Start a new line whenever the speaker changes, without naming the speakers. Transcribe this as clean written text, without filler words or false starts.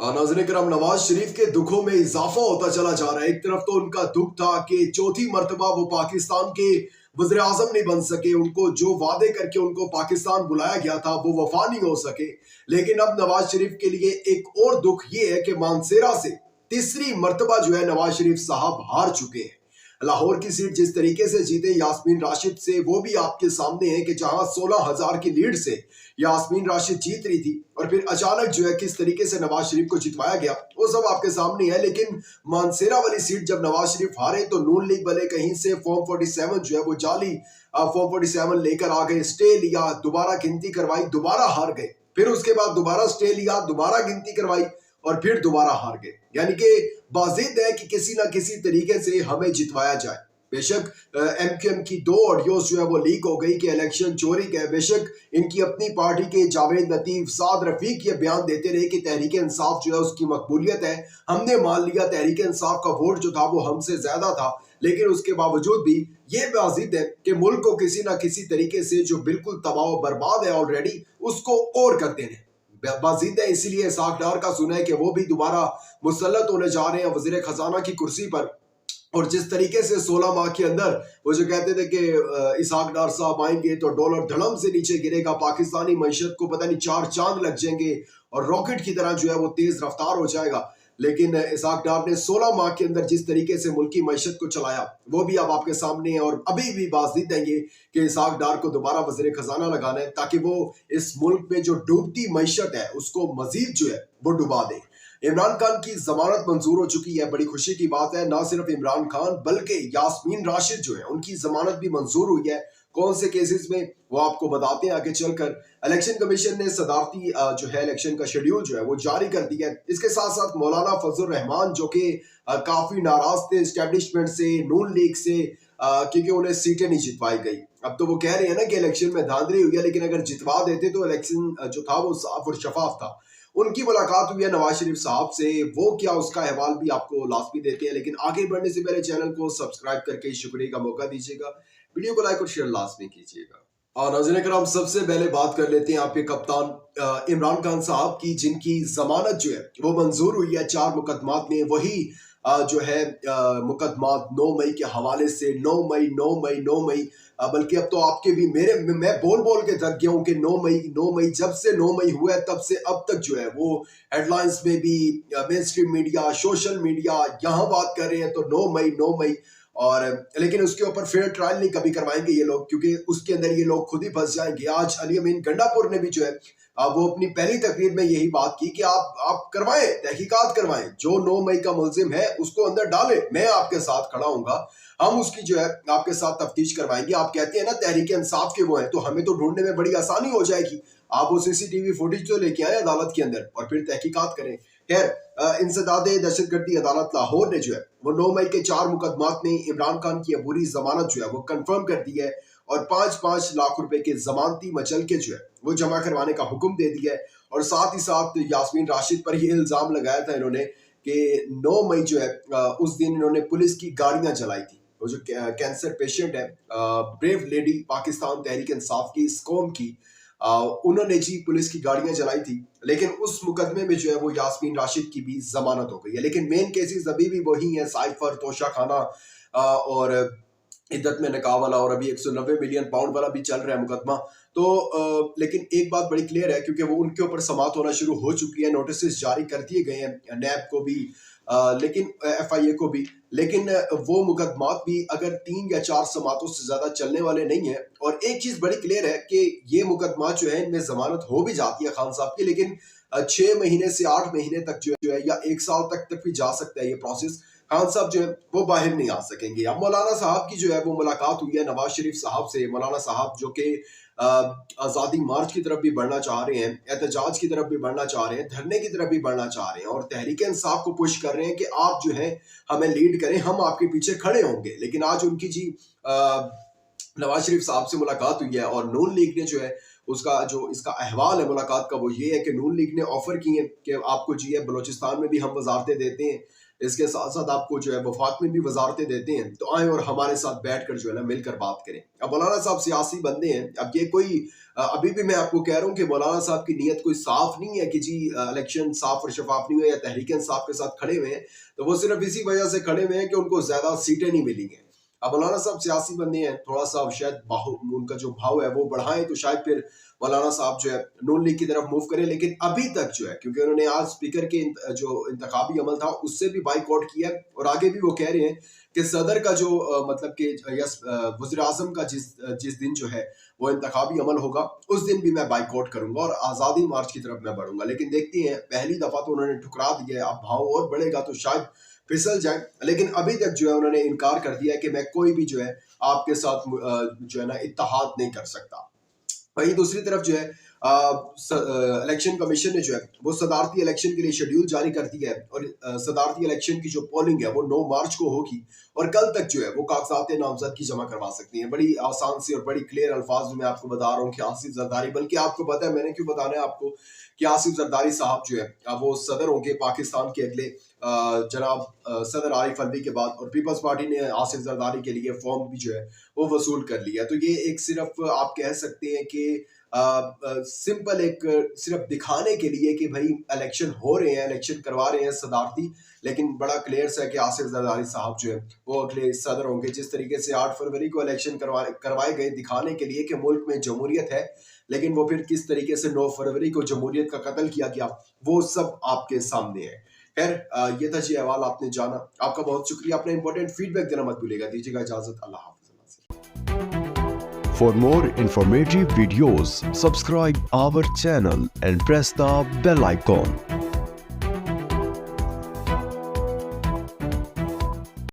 नाज़रीन करम, नवाज शरीफ के दुखों में इजाफा होता चला जा रहा है। एक तरफ तो उनका दुख था कि चौथी मर्तबा वो पाकिस्तान के वज़ीर आज़म नहीं बन सके, उनको जो वादे करके उनको पाकिस्तान बुलाया गया था वो वफा नहीं हो सके। लेकिन अब नवाज शरीफ के लिए एक और दुख ये है कि मानसेरा से तीसरी मर्तबा जो है नवाज शरीफ साहब हार चुके हैं। लाहौर की सीट जिस तरीके से जीते यास्मीन राशिद से, वो भी आपके सामने है कि जहां 16,000 की लीड से यास्मीन राशिद जीत रही थी और फिर अचानक जो है किस तरीके से नवाज शरीफ को जितवाया गया वो सब आपके सामने है। लेकिन मानसेरा वाली सीट जब नवाज शरीफ हारे तो नून लीग वाले कहीं से फॉर्म 47 जो है वो जाली फॉर्म 47 लेकर आ गए, स्टे लिया, दोबारा गिनती करवाई, दोबारा हार गए, फिर उसके बाद दोबारा स्टे लिया, दोबारा गिनती करवाई और फिर दोबारा हार गए। यानी कि वाजिद है कि किसी ना किसी तरीके से हमें जितवाया जाए। बेशक एमक्यूएम की 2 ऑडियोज जो है वो लीक हो गई कि इलेक्शन चोरी का है। बेशक इनकी अपनी पार्टी के जावेद लतीफ, साद रफीक ये बयान देते रहे कि तहरीक इंसाफ जो है उसकी मकबूलियत है, हमने मान लिया तहरीक इंसाफ का वोट जो था वो हमसे ज्यादा था। लेकिन उसके बावजूद भी ये वाजिद है कि मुल्क को किसी ना किसी तरीके से जो बिल्कुल तबाह बर्बाद है ऑलरेडी, उसको और कर देने बाजिद है। इसीलिए इसहाक डार का सुना है कि वो भी दोबारा मुसल्लत होने जा रहे हैं वजीर खजाना की कुर्सी पर। और जिस तरीके से 16 माह के अंदर वो जो कहते थे कि इसहाक डार साहब आएंगे तो डॉलर धड़म से नीचे गिरेगा, पाकिस्तानी मईशत को पता नहीं 4 चांद लग जाएंगे और रॉकेट की तरह जो है वो तेज रफ्तार हो जाएगा। लेकिन इसहाक डार ने 16 माह के अंदर जिस तरीके से मुल्क की मईशत को चलाया वो भी अब आपके सामने है। और अभी भी बाजिद देंगे कि इसहाक डार को दोबारा वजीर खजाना लगाना है ताकि वो इस मुल्क में जो डूबती मईशत है उसको मजीद जो है वो डुबा दे। इमरान खान की जमानत मंजूर हो चुकी है, बड़ी खुशी की बात है। ना सिर्फ इमरान खान बल्कि यास्मीन राशिद जो है उनकी जमानत भी मंजूर हुई है। कौन से केसेस में वो आपको बताते हैं आगे चलकर। इलेक्शन कमीशन ने सदारती जो है इलेक्शन का शेड्यूल जो है वो जारी कर दिया है। इसके साथ साथ मौलाना फजल रहमान जो कि काफी नाराज थे एस्टेब्लिशमेंट से, नून लीग से, क्योंकि उन्हें सीटें नहीं जितवाई गई। अब तो वो कह रहे हैं ना कि इलेक्शन में धांधली हुई है, लेकिन अगर जितवा देते तो इलेक्शन जो था वो साफ और शफाफ था। उनकी मुलाकात हुई है नवाज शरीफ साहब से, वो क्या उसका अहवाल भी आपको लाजमी देते हैं। लेकिन आगे बढ़ने से पहले चैनल को सब्सक्राइब करके शुक्रिया का मौका दीजिएगा, वीडियो को लाइक और शेयर लाजमी कीजिएगा। और नाज़रीन करम, सबसे पहले बात कर लेते हैं आपके कप्तान इमरान खान साहब की, जिनकी जमानत जो है वो मंजूर हुई है 4 मुकदमात में। वही जो है मुकदमात 9 मई के हवाले से 9 मई बल्कि अब तो आपके भी मैं बोल बोल के थक गया हूं कि 9 मई जब से 9 मई हुआ है तब से अब तक जो है वो हेडलाइंस में भी, main stream media, social media यहाँ बात कर रहे हैं तो 9 मई। और लेकिन उसके ऊपर फेयर ट्रायल नहीं कभी करवाएंगे ये लोग, क्योंकि उसके अंदर ये लोग खुद ही फंस जाएंगे। आज अली अमीन गंडापुर ने भी जो है वो अपनी पहली तकरीर में यही बात की कि आप करवाएं, तहकीकात करवाएं, जो 9 मई का मुलजिम है उसको अंदर डालें, मैं आपके साथ खड़ा हूंगा, हम उसकी जो है आपके साथ तफ्तीश करवाएंगे। आप कहते हैं ना तहरीक इंसाफ के वो हैं, तो हमें तो ढूंढने में बड़ी आसानी हो जाएगी। आप वो सीसीटीवी फुटेज तो लेके आए अदालत के अंदर और फिर तहकीकात करें। खैर, इंसदादे दहशतगर्दी अदालत लाहौर ने जो है वो 9 मई के 4 मुकदमात में इमरान खान की अबूरी जमानत जो है वो कंफर्म कर दी है और 5-5 लाख रुपए के जमानती मचल के जो है वो जमा करवाने का हुक्म दे दिया है। और साथ ही साथ यास्मीन राशिद पर ये इल्जाम लगाया था इन्होंने कि 9 मई जो है उस दिन इन्होंने पुलिस की गाड़ियां जलाई थी। वो जो कैंसर पेशेंट है, ब्रेव लेडी पाकिस्तान तहरीक इंसाफ की, इस कौम की, उन्होंने जी पुलिस की गाड़ियां जलाई थी। लेकिन उस मुकदमे में जो है वो यास्मीन राशिद की भी जमानत हो गई है। लेकिन मेन केसेस अभी भी वही है, साइफर, तोशा खाना और इद्दत में निकाह वाला, और अभी 190 मिलियन पाउंड वाला भी चल रहा है मुकदमा। तो लेकिन एक बात बड़ी क्लियर है, क्योंकि वो उनके ऊपर समाअत होना शुरू हो चुकी है, नोटिस जारी कर दिए गए हैं नैब को भी, लेकिन FIA को भी। लेकिन वो मुकदमात भी अगर 3 या 4 समातों से ज्यादा चलने वाले नहीं है। और एक चीज बड़ी क्लियर है कि ये मुकदमात जो है इनमें जमानत हो भी जाती है खान साहब की, लेकिन 6 महीने से 8 महीने तक जो है या 1 साल तक भी जा सकता है ये प्रोसेस। खान साहब जो है वो बाहर नहीं आ सकेंगे। अब मौलाना साहब की जो है वो मुलाकात हुई है नवाज शरीफ साहब से। मौलाना साहब जो कि आज़ादी मार्च की तरफ भी बढ़ना चाह रहे हैं, एहतजाज की तरफ भी बढ़ना चाह रहे हैं, धरने की तरफ भी बढ़ना चाह रहे हैं और तहरीक इंसाफ को पुश कर रहे हैं कि आप जो है हमें लीड करें, हम आपके पीछे खड़े होंगे। लेकिन आज उनकी जी नवाज शरीफ साहब से मुलाकात हुई है और नून लीग ने जो है उसका जो इसका अहवाल है मुलाकात का वो ये है कि नून लीग ने ऑफर की है कि आपको जी है बलूचिस्तान में भी हम वजारतें देते हैं, इसके साथ साथ आपको जो है वफाक में भी वजारतें देते हैं, तो आए और हमारे साथ बैठकर जो है ना मिलकर बात करें। अब मौलाना साहब सियासी बंदे हैं, अब ये कोई अभी भी मैं आपको कह रहा हूँ कि मौलाना साहब की नीयत कोई साफ नहीं है कि जी इलेक्शन साफ और शफाफ नहीं हुए या तहरीक इंसाफ के साथ खड़े हुए हैं, तो वो सिर्फ इसी वजह से खड़े हुए हैं कि उनको ज्यादा सीटें नहीं मिली हैं। अब मौलाना साहब सियासी बंदे हैं, थोड़ा सा शायद उनका जो भाव है वो बढ़ाएं तो शायद फिर मौलाना साहब जो है नून लीग की तरफ मूव करें, लेकिन अभी तक जो है क्योंकि उन्होंने आज स्पीकर के जो इंतखाबी अमल था उससे भी बाइकआउट किया और आगे भी वो कह रहे हैं कि सदर का जो मतलब कि वज़ीर आज़म का जिस दिन जो है वो इंतखाबी अमल होगा उस दिन भी मैं बाइकआउट करूंगा और आज़ादी मार्च की तरफ मैं बढ़ूंगा। लेकिन देखते हैं, पहली दफा तो उन्होंने ठुकरा दिया है, अब भाव और बढ़ेगा तो शायद फिसल जाए, लेकिन अभी तक जो है उन्होंने इनकार कर दिया है कि मैं कोई भी जो है आपके साथ जो है ना इत्तेहाद नहीं कर सकता। वहीं दूसरी तरफ जो है इलेक्शन कमीशन ने जो है वो सदारती इलेक्शन के लिए शेड्यूल जारी कर दिया है और सदारती इलेक्शन की जो पोलिंग है वो 9 मार्च को होगी और कल तक जो है वो कागजात नामजदगी जमा करवा सकती हैं। बड़ी आसान सी और बड़ी क्लियर अल्फाज में मैं आपको बता रहा हूँ कि आसिफ जरदारी, बल्कि आपको पता है मैंने क्यों बताना है आपको कि आसिफ जरदारी साहब जो है वो सदर होंगे पाकिस्तान के अगले जनाब सदर आरिफ अलवी के बाद, और पीपल्स पार्टी ने आसिफ जरदारी के लिए फॉर्म भी जो है वो वसूल कर लिया। तो ये एक सिर्फ आप कह सकते हैं कि सिंपल एक सिर्फ दिखाने के लिए कि भाई इलेक्शन हो रहे हैं, इलेक्शन करवा रहे हैं सदारती, लेकिन बड़ा क्लियर सा है कि आसिफ जरदारी साहब जो है वो अगले सदर होंगे। जिस तरीके से 8 फरवरी को इलेक्शन करवाए गए दिखाने के लिए कि मुल्क में जमहूरियत है, लेकिन वो फिर किस तरीके से 9 फरवरी को जमहूरियत का कत्ल किया गया वो सब आपके सामने है। खैर ये था जी अहवाल आपने जाना, आपका बहुत शुक्रिया, अपना इंपॉर्टेंट फीडबैक देना मत भूलिएगा। दीजिएगा इजाजत, अल्लाह हाफ़िज़।
For more informative videos, subscribe our channel and press the bell icon.